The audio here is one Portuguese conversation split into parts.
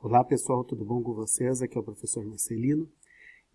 Olá pessoal, tudo bom com vocês? Aqui é o professor Marcelino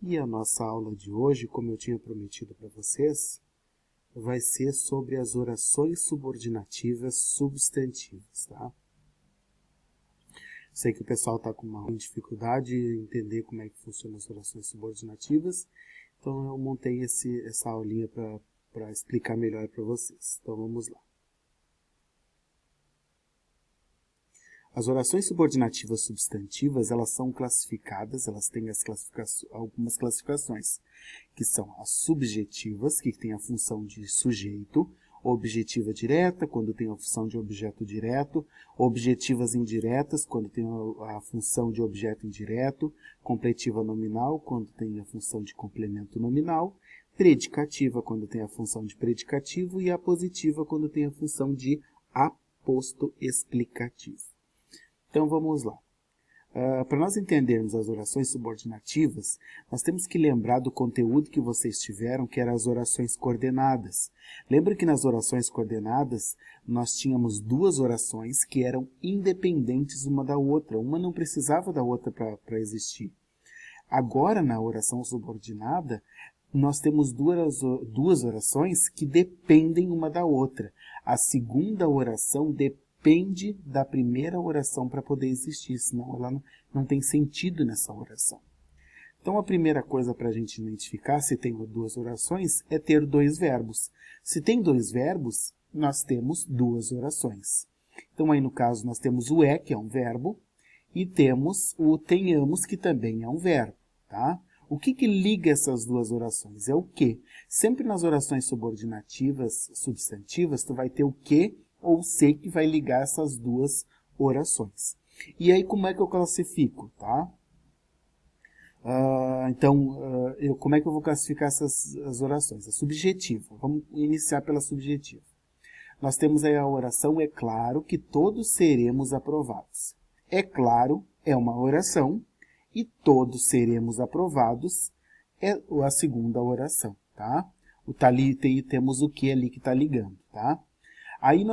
e a nossa aula de hoje, como eu tinha prometido para vocês, vai ser sobre as orações subordinativas substantivas, tá? Sei que o pessoal está com uma dificuldade em entender como é que funcionam as orações subordinativas, então eu montei essa aulinha para explicar melhor para vocês. Então vamos lá. As orações subordinativas substantivas, elas são classificadas, elas têm algumas classificações, que são as subjetivas, que têm a função de sujeito, objetiva direta, quando tem a função de objeto direto, objetivas indiretas, quando tem a função de objeto indireto, completiva nominal, quando tem a função de complemento nominal, predicativa, quando tem a função de predicativo, e apositiva, quando tem a função de aposto explicativo. Então vamos lá. Para nós entendermos as orações subordinativas, nós temos que lembrar do conteúdo que vocês tiveram, que eram as orações coordenadas. Lembra que nas orações coordenadas, nós tínhamos duas orações que eram independentes uma da outra. Uma não precisava da outra para existir. Agora, na oração subordinada, nós temos duas orações que dependem uma da outra. A segunda oração depende da primeira oração para poder existir, senão ela não tem sentido nessa oração. Então, a primeira coisa para a gente identificar se tem duas orações é ter dois verbos. Se tem dois verbos, nós temos duas orações. Então, aí no caso, nós temos o que é um verbo, e temos o tenhamos, que também é um verbo. Tá? O que liga essas duas orações? É o que. Sempre nas orações subordinativas, substantivas, tu vai ter o que ou se que vai ligar essas duas orações. E aí, como é que eu classifico? Tá? Como é que eu vou classificar as orações? A subjetiva. Vamos iniciar pela subjetiva. Nós temos aí a oração, é claro que todos seremos aprovados. É claro, é uma oração, e todos seremos aprovados é a segunda oração, tá? Temos o que ali que está ligando, tá? Aí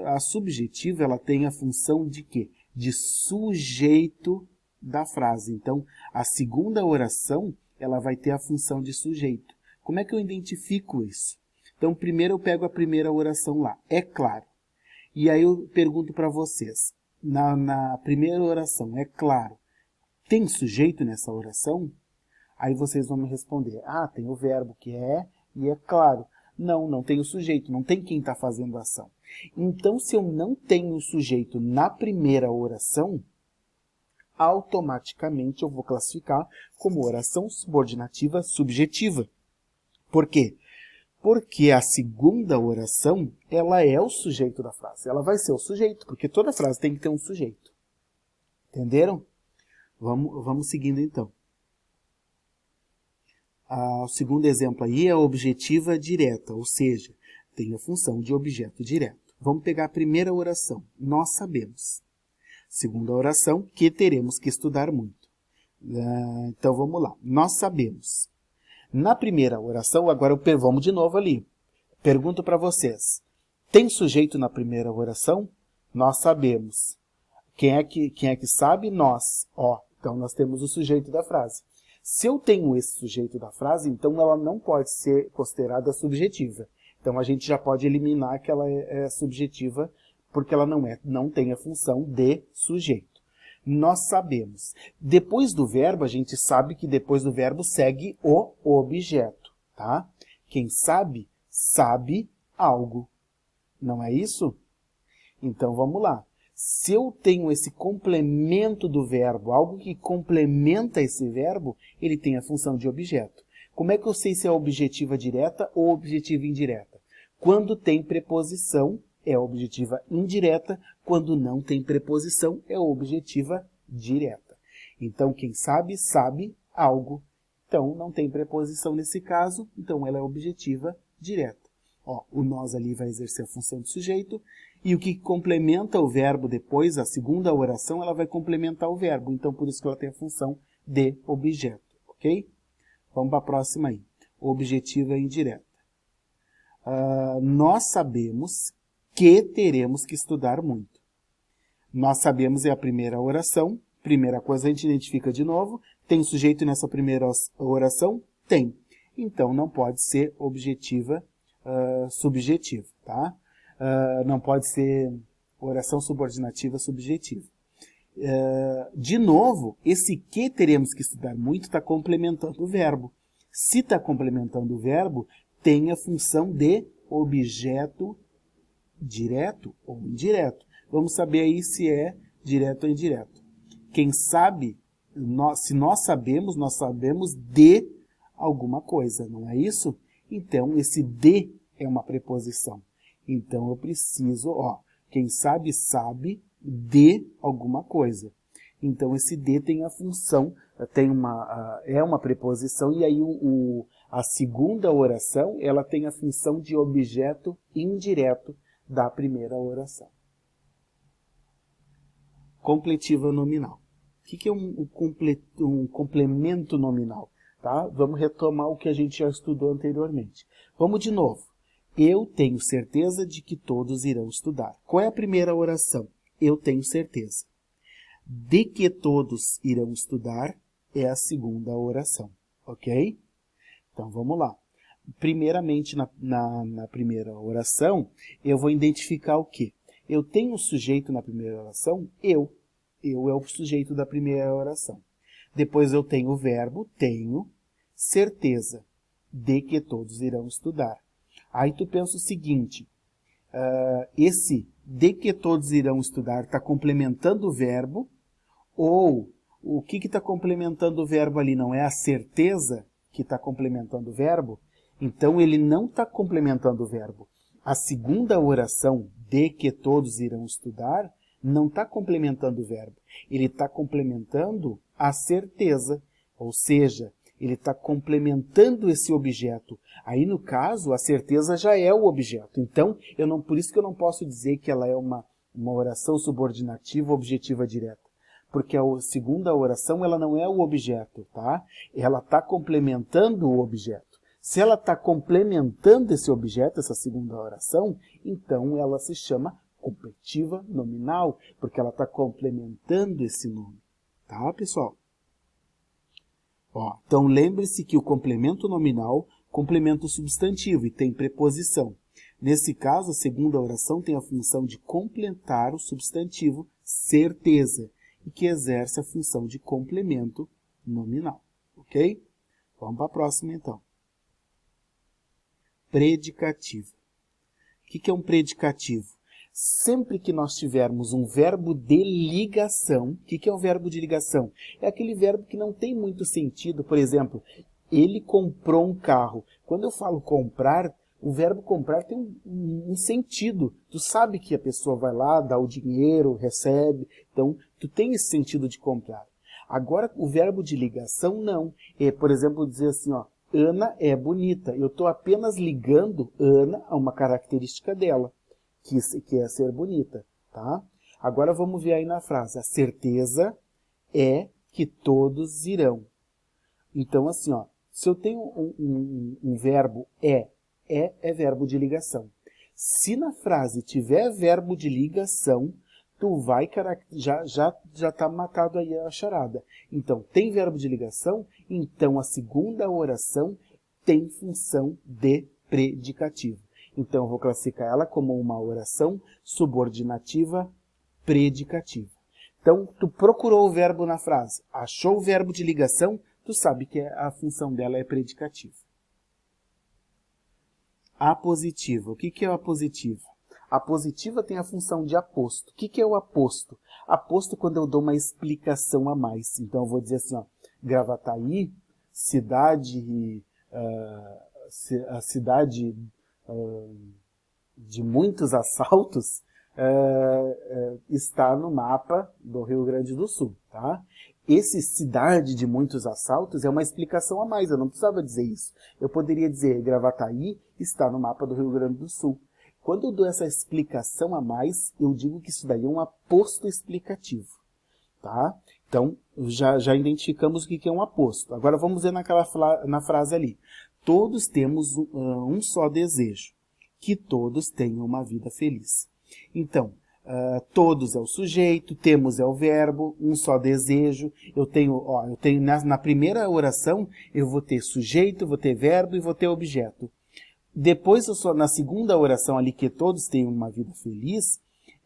a subjetiva, ela tem a função de quê? De sujeito da frase. Então, a segunda oração, ela vai ter a função de sujeito. Como é que eu identifico isso? Então, primeiro eu pego a primeira oração lá, é claro. E aí eu pergunto para vocês, na primeira oração, é claro, tem sujeito nessa oração? Aí vocês vão me responder, tem o verbo que é e é claro. Não tem o sujeito, não tem quem está fazendo a ação. Então, se eu não tenho o sujeito na primeira oração, automaticamente eu vou classificar como oração subordinativa subjetiva. Por quê? Porque a segunda oração, ela é o sujeito da frase. Ela vai ser o sujeito, porque toda frase tem que ter um sujeito. Entenderam? Vamos seguindo então. O segundo exemplo aí é a objetiva direta, ou seja, tem a função de objeto direto. Vamos pegar a primeira oração. Nós sabemos. Segunda oração, que teremos que estudar muito. Então vamos lá. Nós sabemos. Na primeira oração, agora vamos de novo ali. Pergunto para vocês. Tem sujeito na primeira oração? Nós sabemos. Quem é que sabe? Nós. Então nós temos o sujeito da frase. Se eu tenho esse sujeito da frase, então ela não pode ser considerada subjetiva. Então a gente já pode eliminar que ela é subjetiva, porque ela não tem a função de sujeito. Nós sabemos. Depois do verbo, a gente sabe que depois do verbo segue o objeto. Tá? Quem sabe, sabe algo. Não é isso? Então vamos lá. Se eu tenho esse complemento do verbo, algo que complementa esse verbo, ele tem a função de objeto. Como é que eu sei se é objetiva direta ou objetiva indireta? Quando tem preposição, é objetiva indireta. Quando não tem preposição, é objetiva direta. Então, quem sabe, sabe algo. Então, não tem preposição nesse caso, então ela é objetiva direta. O nós ali vai exercer a função de sujeito, e o que complementa o verbo depois, a segunda oração, ela vai complementar o verbo. Então, por isso que ela tem a função de objeto, ok? Vamos para a próxima aí. Objetiva indireta. Nós sabemos que teremos que estudar muito. Nós sabemos é a primeira oração, Primeira coisa, a gente identifica de novo. Tem sujeito nessa primeira oração? Tem. Então, não pode ser objetiva subjetiva, tá? Não pode ser oração subordinativa subjetiva. De novo, esse que teremos que estudar muito está complementando o verbo. Se está complementando o verbo, tem a função de objeto direto ou indireto. Vamos saber aí se é direto ou indireto. Quem sabe, se nós sabemos de alguma coisa, não é isso? Então, esse de é uma preposição. Então, eu preciso, quem sabe, sabe de alguma coisa. Então, esse de tem a função, é uma preposição, e aí a segunda oração, ela tem a função de objeto indireto da primeira oração. Completiva nominal. O que é um complemento nominal? Tá? Vamos retomar o que a gente já estudou anteriormente. Vamos de novo. Eu tenho certeza de que todos irão estudar. Qual é a primeira oração? Eu tenho certeza. De que todos irão estudar é a segunda oração. Ok? Então, vamos lá. Primeiramente, na primeira oração, eu vou identificar o quê? Eu tenho um sujeito na primeira oração? Eu. Eu é o sujeito da primeira oração. Depois eu tenho o verbo, tenho certeza de que todos irão estudar. Aí tu pensa o seguinte, esse de que todos irão estudar está complementando o verbo, ou o que está complementando o verbo ali? Não é a certeza que está complementando o verbo? Então ele não está complementando o verbo. A segunda oração, de que todos irão estudar, não está complementando o verbo. Ele está complementando a certeza, ou seja, ele está complementando esse objeto. Aí, no caso, a certeza já é o objeto. Então, por isso que eu não posso dizer que ela é uma oração subordinativa objetiva direta. Porque a segunda oração ela não é o objeto, tá? Ela está complementando o objeto. Se ela está complementando esse objeto, essa segunda oração, então ela se chama completiva nominal, porque ela está complementando esse nome. Tá, pessoal? Então, lembre-se que o complemento nominal complementa o substantivo e tem preposição. Nesse caso, a segunda oração tem a função de completar o substantivo certeza e que exerce a função de complemento nominal. Ok? Vamos para a próxima, então. Predicativo. O que é um predicativo? Sempre que nós tivermos um verbo de ligação, o que é um verbo de ligação? É aquele verbo que não tem muito sentido. Por exemplo, ele comprou um carro. Quando eu falo comprar, o verbo comprar tem um sentido. Tu sabe que a pessoa vai lá, dá o dinheiro, recebe. Então, tu tem esse sentido de comprar. Agora, o verbo de ligação, não. Por exemplo, dizer assim, Ana é bonita. Eu estou apenas ligando Ana a uma característica dela, que é ser bonita, tá? Agora vamos ver aí na frase. A certeza é que todos irão. Então, assim, se eu tenho um verbo é verbo de ligação. Se na frase tiver verbo de ligação, tu vai já está matado aí a charada. Então, tem verbo de ligação, então a segunda oração tem função de predicativo. Então, eu vou classificar ela como uma oração subordinativa predicativa. Então, tu procurou o verbo na frase, achou o verbo de ligação, tu sabe que a função dela é predicativa. Apositiva. O que é a apositiva? A positiva tem a função de aposto. O que é o aposto? Aposto quando eu dou uma explicação a mais. Então, eu vou dizer assim, Gravataí, a cidade de muitos assaltos, está no mapa do Rio Grande do Sul, tá? Esse cidade de muitos assaltos é uma explicação a mais, eu não precisava dizer isso. Eu poderia dizer, Gravataí está no mapa do Rio Grande do Sul. Quando eu dou essa explicação a mais, eu digo que isso daí é um aposto explicativo, tá? Então, já identificamos o que é um aposto. Agora vamos ver na frase ali. Todos temos um só desejo, que todos tenham uma vida feliz. Então, todos é o sujeito, temos é o verbo, um só desejo. Eu tenho na primeira oração, eu vou ter sujeito, vou ter verbo e vou ter objeto. Depois, na segunda oração ali, que todos têm uma vida feliz,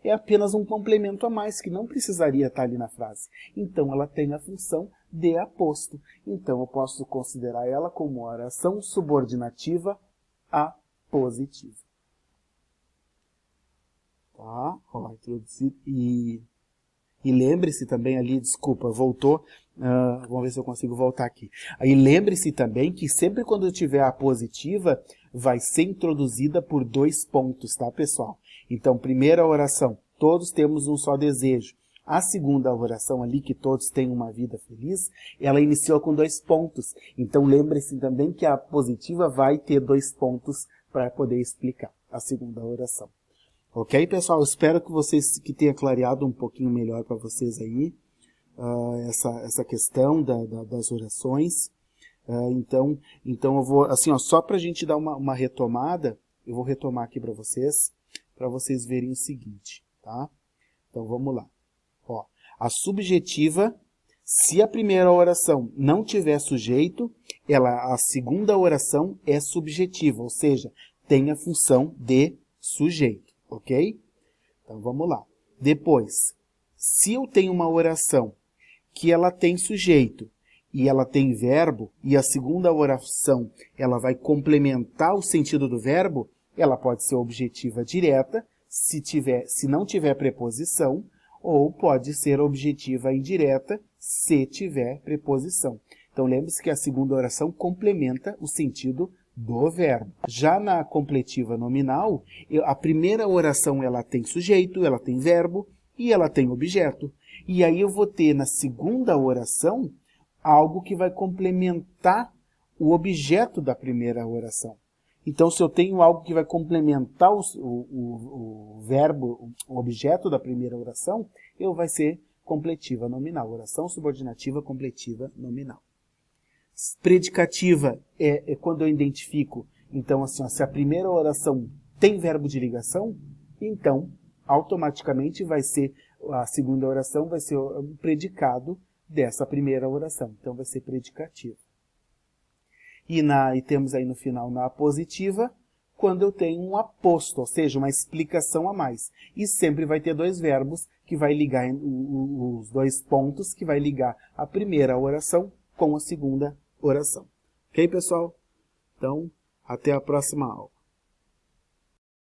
é apenas um complemento a mais, que não precisaria estar ali na frase. Então, ela tem a função de aposto. Então, eu posso considerar ela como oração subordinativa apositiva. Tá? Ó, introduzido. E lembre-se também ali, desculpa, voltou. Vamos ver se eu consigo voltar aqui. Aí lembre-se também que sempre quando eu tiver a apositiva, vai ser introduzida por 2 pontos, tá, pessoal? Então, primeira oração, todos temos um só desejo. A segunda oração ali, que todos têm uma vida feliz, ela iniciou com 2 pontos. Então, lembre-se também que a apositiva vai ter 2 pontos para poder explicar a segunda oração. Ok, pessoal? Espero que tenha clareado um pouquinho melhor para vocês aí essa questão das orações. Então eu vou, assim, ó, só para a gente dar uma retomada, eu vou retomar aqui para vocês verem o seguinte, tá? Então vamos lá. Ó, a subjetiva, se a primeira oração não tiver sujeito, a segunda oração é subjetiva, ou seja, tem a função de sujeito. Ok? Então, vamos lá. Depois, se eu tenho uma oração que ela tem sujeito e ela tem verbo, e a segunda oração ela vai complementar o sentido do verbo, ela pode ser objetiva direta, se não tiver preposição, ou pode ser objetiva indireta, se tiver preposição. Então, lembre-se que a segunda oração complementa o sentido do verbo. Já na completiva nominal, a primeira oração ela tem sujeito, ela tem verbo e ela tem objeto. E aí eu vou ter na segunda oração algo que vai complementar o objeto da primeira oração. Então, se eu tenho algo que vai complementar o verbo, o objeto da primeira oração, vai ser completiva nominal. Oração subordinativa completiva nominal. Predicativa é quando eu identifico, então, assim, ó, se a primeira oração tem verbo de ligação, então, automaticamente a segunda oração vai ser o predicado dessa primeira oração. Então, vai ser predicativa. E temos aí no final, na apositiva, quando eu tenho um aposto, ou seja, uma explicação a mais. E sempre vai ter 2 verbos que vai ligar, os 2 pontos que vai ligar a primeira oração com a segunda oração. Ok, pessoal? Então, até a próxima aula.